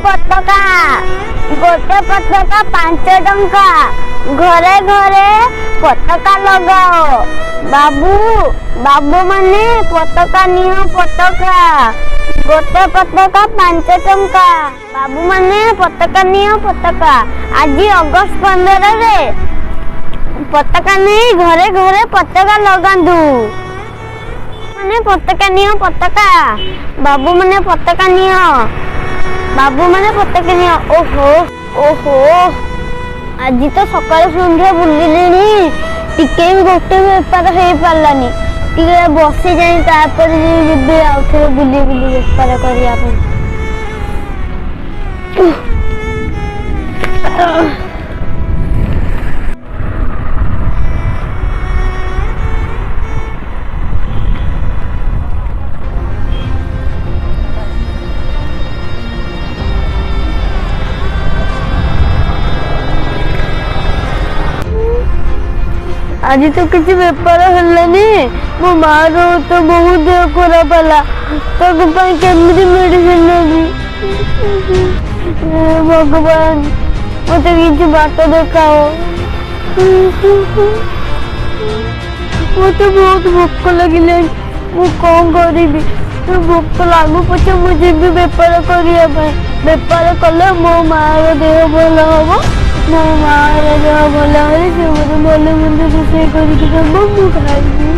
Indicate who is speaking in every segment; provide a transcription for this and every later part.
Speaker 1: पताका गोटे पताका 5 टंका घरे घरे पताका लगाओ बाबू बाबू माने पताका नियो पताका गोटे पताका 5 टंका बाबू माने पताका नियो पताका आज अगस्त 15 रे पताका नहीं घरे घरे पताका लगांदू माने पताका नियो पताका बाबू माने पताका नियो बाबू माने पताका नियो ओहो ओहो आज तो सकाळ संध्या बुलिलेनी टिके भी गोटे बेपार हो पारानी टिके बसी जाई तापर जिबे आ फिर बुली बुली बेपार करिया आज तो किसी बेपार हलानी मो मार तो बहुत देह खराब है तो केमती मेडिसिन नेबी भगवान मत किसी बाट देखाओ मत बहुत भोक लगे मु कौन करी भोक लागू पचे मुझे भी बेपार करने बेपार कले मो मार देह भल हम मो मार देह भल हे से मत भले मंद रोषे करके दब मु खाइबी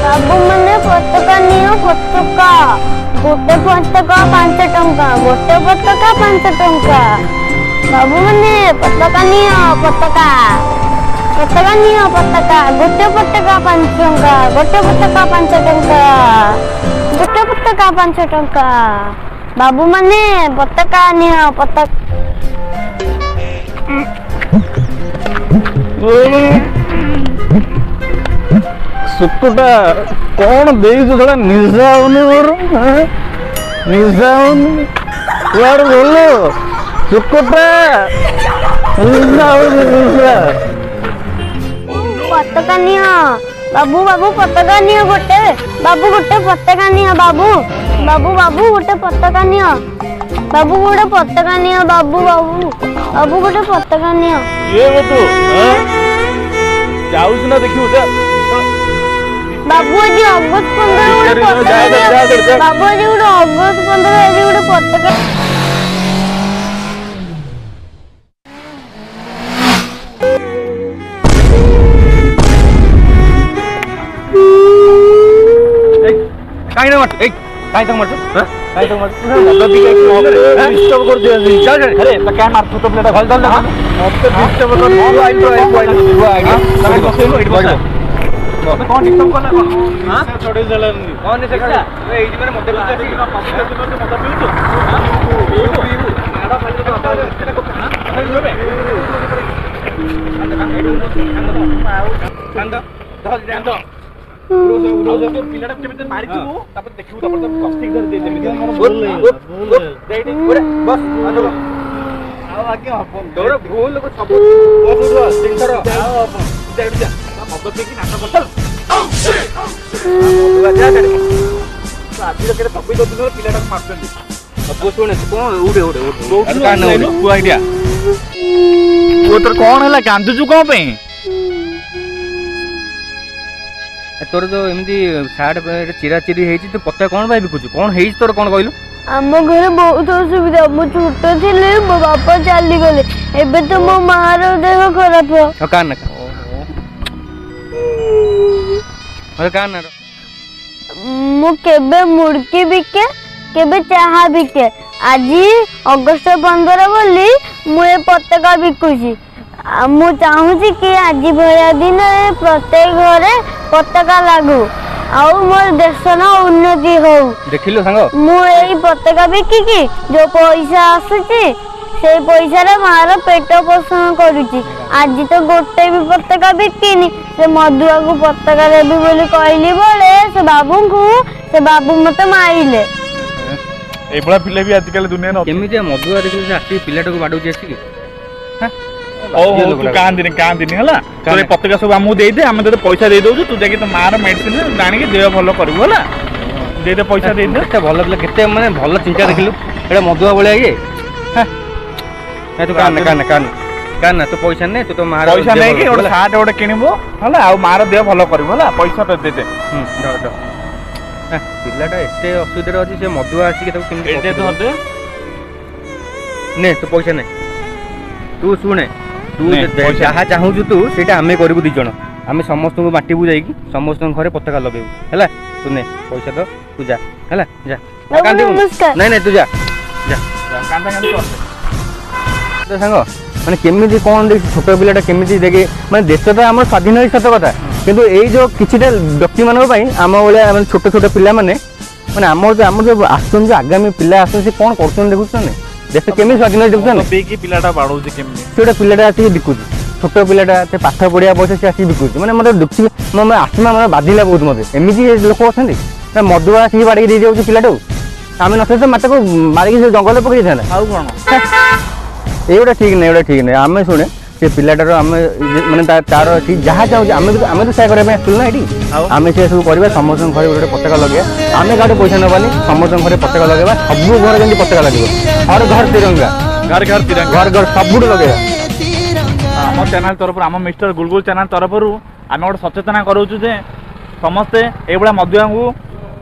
Speaker 1: बाबू मैंने पताका नियो पताका गोटे पताका 5 टंका गोटे पताका 5 टंका बाबू मैंने पताका नियो पताका पताका नियो पताका गोटे पताका 5 टंका गोटे पताका 5 टंका गोटे पताका 5 टंका बाबू मैंने पताका नियो पताका
Speaker 2: सुकुटा कौन देई थोड़ा निजा होने और निजा होने यार बोलो सुकुटा निजा होने निजा
Speaker 1: पताका नियो बाबू बाबू पताका नियो गोटे पताका नियो बाबू बाबू बाबू गोटे पताका नियो बाबू गोटे पताका नियो बाबू बाबू बाबू गोटे पताका नियो
Speaker 2: ये बतू जाऊस ना देखियो जा
Speaker 1: बाबू आज अगस्त 15 बाबू आज अगस्त 15 गोटे पताका
Speaker 2: काय ना मत एक काय तक मत हां काय तक मत गद्दी के डिस्टर्ब कर दे चल अरे तो क्या मार तो प्लेट घाल दल अब तो डिस्टर्ब कर नो आई तो आ गया तमे बसेलो इट बस कौन डिस्टर्ब करला कौन हां छोड़े जलन कौन से खड़ा ए इडी मेरे मध्य बीच से पब्लिक से मत पीऊ तो पीऊ आड़ा खाली तो हां जोबे कांदा धल जांदो उरोज के पिलाटा केमिते मारिछु तापर देखिबो तापर तो कस्टिक धर दे जेमिति बोल देडी ओरे बस आलो आओ आगे अपन दौड़ भूल को सब बस तीन थर आओ अपन देड जा मब्बत की नाटक कर चल जा जा आदि के तब्बी तो दिन पिलाटा मारछन अब सुने कोन उड़े उड़े उड़े का न उड़े को आईडिया वो तो कोन हला कांदु छु को पे तोर जो एमती साड चिरा चिरी हेची तो पत्ता कोन भाई बिकुछु कोन हेची तोर कोन कहलु
Speaker 1: आम घर बहुत असुविधा मो छोट थिले मो बापा चली गले एबे तो मो मार देह खराब हो
Speaker 2: कान ना अरे कान ना
Speaker 1: मो केबे मुड़की बिके केबे चाहा बिके आज अगस्त 15 बोली मु ए पताका बिकुची मु चाहूची कि आज भया दिन प्रत्येक घरे पताका लागू आउ मोर देश न उन्नति हो
Speaker 2: देखिलो संग
Speaker 1: मु एई पताका बिकिकी जो पैसा आसुची से पैसा रे मार पेट पोषण करूची आज तो गोटे भी पताका बिकिनी से मधुआ को पताका देबी बोली कहली बोले से बाबू को से बाबू मते मारिले
Speaker 3: ଏଇଭଳିଆ ପିଲା ବି ଆଜିକାଲି ଦୁନିଆରେ ଅଛି।
Speaker 2: କେମିତି ମଦୁଆ ଦେଖିଲି ସେ ଆସିକି ପିଲାଟାକୁ ବାଡ଼ଉଛି ଆସିକି।
Speaker 3: ହଉ ତୁ କାନ୍ଦିନି ହେଲା। ତୋର ଏ ପତ୍ରିକା ସବୁ ଆମକୁ ଦେଇଦେ, ଆମେ ତୋତେ ପଇସା ଦେଇଦଉଛୁ, ତୁ ଯାଇକି ତୋ ମାଆର ମେଡିସିନ ଆଣିକି ଦେହ ଭଲ କରିବୁ ହେଲା। ଦେଇଦେ ପଇସା ଦେଇଦେ।
Speaker 2: କେତେ ଭଲ ପିଲା, କେତେ ମାନେ ଭଲ ଚିନ୍ତା ଦେଖିଲୁ। ଏଇଟା ମଦୁଆ ଭଳିଆ ଇଏ। ତୁ କାନ ତୁ ପଇସା ନେ, ତୁ ତୋ ମାଆର
Speaker 3: ପଇସା ନେଇକି ଗୋଟେ ସାର୍ଟ ଗୋଟେ କିଣିବୁ ହେଲା, ଆଉ ମାଆର ଦେହ ଭଲ କରିବୁ ହେଲା। ପଇସା ତ ଦେଇଦେ।
Speaker 2: ପିଲାଟା ଏତେ ଅସୁବିଧାରେ ଅଛି, ସେ ମଦୁଆ ଆସିକି ତାକୁ କେମିତି ନେ ତୁ ପଇସା ନେ। ତୁ ଶୁଣେ, ତୁ ଯାହା ଚାହୁଁଛୁ ତୁ ସେଇଟା ଆମେ କରିବୁ 2 ଜଣ। ଆମେ ସମସ୍ତଙ୍କୁ ବାଟିବୁ, ଯାଇକି ସମସ୍ତଙ୍କ ଘରେ ପତାକା ଲଗେଇବୁ ହେଲା। ତୁ ନେ ପଇସା ତ, ତୁ ଯା ହେଲା, ଯା। ନାଇଁ ତୁ ଯା ସାଙ୍ଗ। ମାନେ କେମିତି କଣ ଦେଖି ଛୋଟ ପିଲାଟା କେମିତି ଦେଖି, ମାନେ ଦେଶ ତ ଆମର ସ୍ୱାଧୀନ ହେଇ ସତ କଥା, କିନ୍ତୁ ଏଇ ଯୋଉ କିଛିଟା ବ୍ୟକ୍ତିମାନଙ୍କ ପାଇଁ ଆମ ଭଳିଆ ମାନେ ଛୋଟ ଛୋଟ ପିଲାମାନେ, ମାନେ ଆମର ଯୋଉ ଆସୁଛନ୍ତି, ଆଗାମୀ ପିଲା ଆସୁଛନ୍ତି, ସେ କଣ କରୁଛନ୍ତି ଦେଖୁଛନ୍ତି। ଦେଶ କେମିତି ସ୍ୱାଧୀନ ହେଇ ଦେଖୁଛନ୍ତି।
Speaker 3: ପିଲାଟା ବାଡ଼ଉଛି କେମିତି,
Speaker 2: ସେ ଗୋଟେ ପିଲାଟା ଆସିକି ବିକୁଛି, ଛୋଟ ପିଲାଟା, ସେ ପାଠ ପଢିବା ବୟସ ସେ ଆସିକି ବିକୁଛି। ମାନେ ମତେ ଦେଖିବି ମୋ ଆତ୍ମା ମାନେ ବାଧିଲା ବହୁତ ମତେ। ଏମିତି ଲୋକ ଅଛନ୍ତି ନା, ମଦୁଆ ଆସିକି ବାଡ଼ିକି ଦେଇଯାଉଛି ପିଲାଟାକୁ। ଆମେ ନଥିଲେ ତ ମାତାକୁ ମାରିକି ସେ ଜଙ୍ଗଲରେ ପକେଇ ଦେଇଥାନ୍ତା।
Speaker 3: ଆଉ କଣ
Speaker 2: ଏଇଗୁଡ଼ା ଠିକ୍ ନାହିଁ, ଆମେ ଶୁଣେ ସେ ପିଲାଟାର ଆମେ ମାନେ ତାର ଯାହା ଚାହୁଁଛି ଆମେ ତ ସେୟା କରିବା ପାଇଁ ଆସିଥିଲୁ ନା ଏଠି। ଆମେ ସେ ସବୁ କରିବା, ସମସ୍ତଙ୍କ ଘରେ ଗୋଟେ ପତାକା ଲଗେଇବା। ଆମେ କାହାଠୁ ପଇସା ନେବାନି, ସମସ୍ତଙ୍କ ଘରେ ପତାକା ଲଗେଇବା। ସବୁ ଘରେ ଯେମିତି ପତାକା ଲାଗିବ, ଘର ତିରଙ୍ଗା, ଘର ସବୁଠୁ ଲଗେଇବା।
Speaker 3: ଆମ ଚ୍ୟାନେଲ ତରଫରୁ, ଆମ ମିଷ୍ଟର ଗୁଲଗୁଲ ଚ୍ୟାନେଲ ତରଫରୁ ଆମେ ଗୋଟେ ସଚେତନା କରାଉଛୁ ଯେ ସମସ୍ତେ ଏଇଭଳିଆ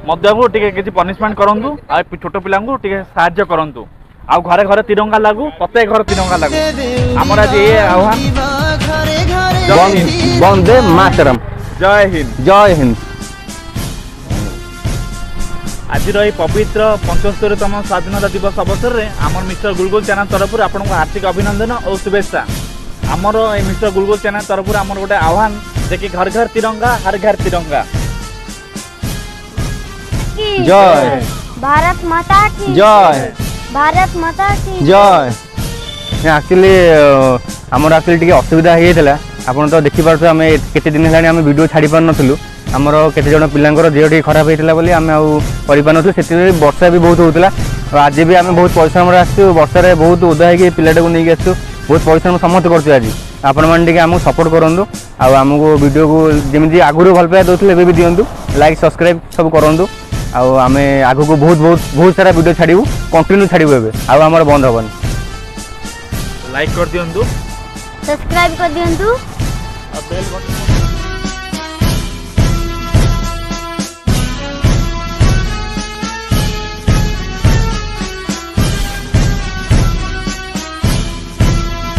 Speaker 3: ମଦୁଆକୁ ଟିକେ କିଛି ପନିଶମେଣ୍ଟ କରନ୍ତୁ, ଆଉ ଛୋଟ ପିଲାଙ୍କୁ ଟିକେ ସାହାଯ୍ୟ କରନ୍ତୁ, ଆଉ ଘରେ ଘରେ ତିରଙ୍ଗା ଲାଗୁ, ପ୍ରତ୍ୟେକ ଘର ତିରଙ୍ଗା ଲାଗୁ। ଆମର ଆଜି ଏ ଆହ୍ୱାନ।
Speaker 2: ବନ୍ଦେ ମାତରମ୍।
Speaker 3: ଜୟ ହିନ୍ଦ।
Speaker 2: ଜୟ ହିନ୍ଦ।
Speaker 3: ଆଜିର এই ପବିତ୍ର 75ତମ ସ୍ୱାଧୀନତା ଦିବସ ଅବସରରେ ଆମର ମିଷ୍ଟର ଗୁଲଗୁଲ ଚ୍ୟାନେଲ ତରଫରୁ ଆପଣଙ୍କୁ ହାର୍ଦ୍ଦିକ ଅଭିନନ୍ଦନ ଓ ଶୁଭେଚ୍ଛା। ଆମର এই ମିଷ୍ଟର ଗୁଲଗୁଲ ଚ୍ୟାନେଲ ତରଫରୁ ଆମର ଗୋଟେ ଆହ୍ୱାନ ଯେ କି ଘର ଘର ତିରଙ୍ଗା, ହର ଘର ତିରଙ୍ଗା।
Speaker 2: ଜୟ
Speaker 1: भारत माता की
Speaker 2: ଜୟ
Speaker 1: भारत माता की
Speaker 2: ଜୟ। ଆକ୍ଚୁଆଲି ଆମର ଟିକେ ଅସୁବିଧା ହେଇଯାଇଥିଲା। ଆପଣ ତ ଦେଖିପାରୁଥିବେ, ଆମେ କେତେ ଦିନ ହେଲାଣି ଆମେ ଭିଡ଼ିଓ ଛାଡ଼ି ପାରୁନଥିଲୁ। ଆମର କେତେ ଜଣ ପିଲାଙ୍କର ଦେହ ଟିକେ ଖରାପ ହେଇଥିଲା ବୋଲି ଆମେ ଆଉ କରିପାରୁନଥିଲୁ। ସେଥିପାଇଁ ବର୍ଷା ବି ବହୁତ ହେଉଥିଲା। ଆଜି ବି ଆମେ ବହୁତ ପରିଶ୍ରମରେ ଆସିଛୁ, ବର୍ଷାରେ ବହୁତ ଓଦା ହେଇକି ପିଲାଟାକୁ ନେଇକି ଆସିଛୁ। ବହୁତ ପରିଶ୍ରମ ସମସ୍ତେ କରୁଛୁ ଆଜି। ଆପଣମାନେ ଟିକେ ଆମକୁ ସପୋର୍ଟ କରନ୍ତୁ, ଆଉ ଆମକୁ ଭିଡ଼ିଓକୁ ଯେମିତି ଆଗରୁ ଭଲ ପାଇବା ଦେଉଥିଲେ ଏବେ ବି ଦିଅନ୍ତୁ। ଲାଇକ୍ ସବସ୍କ୍ରାଇବ୍ ସବୁ କରନ୍ତୁ। ଆଉ ଆମେ ଆଗକୁ ବହୁତ ସାରା ଭିଡ଼ିଓ ଛାଡ଼ିବୁ, କଣ୍ଟିନ୍ୟୁ ଛାଡ଼ିବୁ ଏବେ, ଆଉ ଆମର ବନ୍ଦ ହେବନି।
Speaker 3: ଲାଇକ୍ କରିଦିଅନ୍ତୁ,
Speaker 1: सब्सक्राइब कर दियंतु।
Speaker 3: ଆଉ ବେଲ୍ ବଟନ୍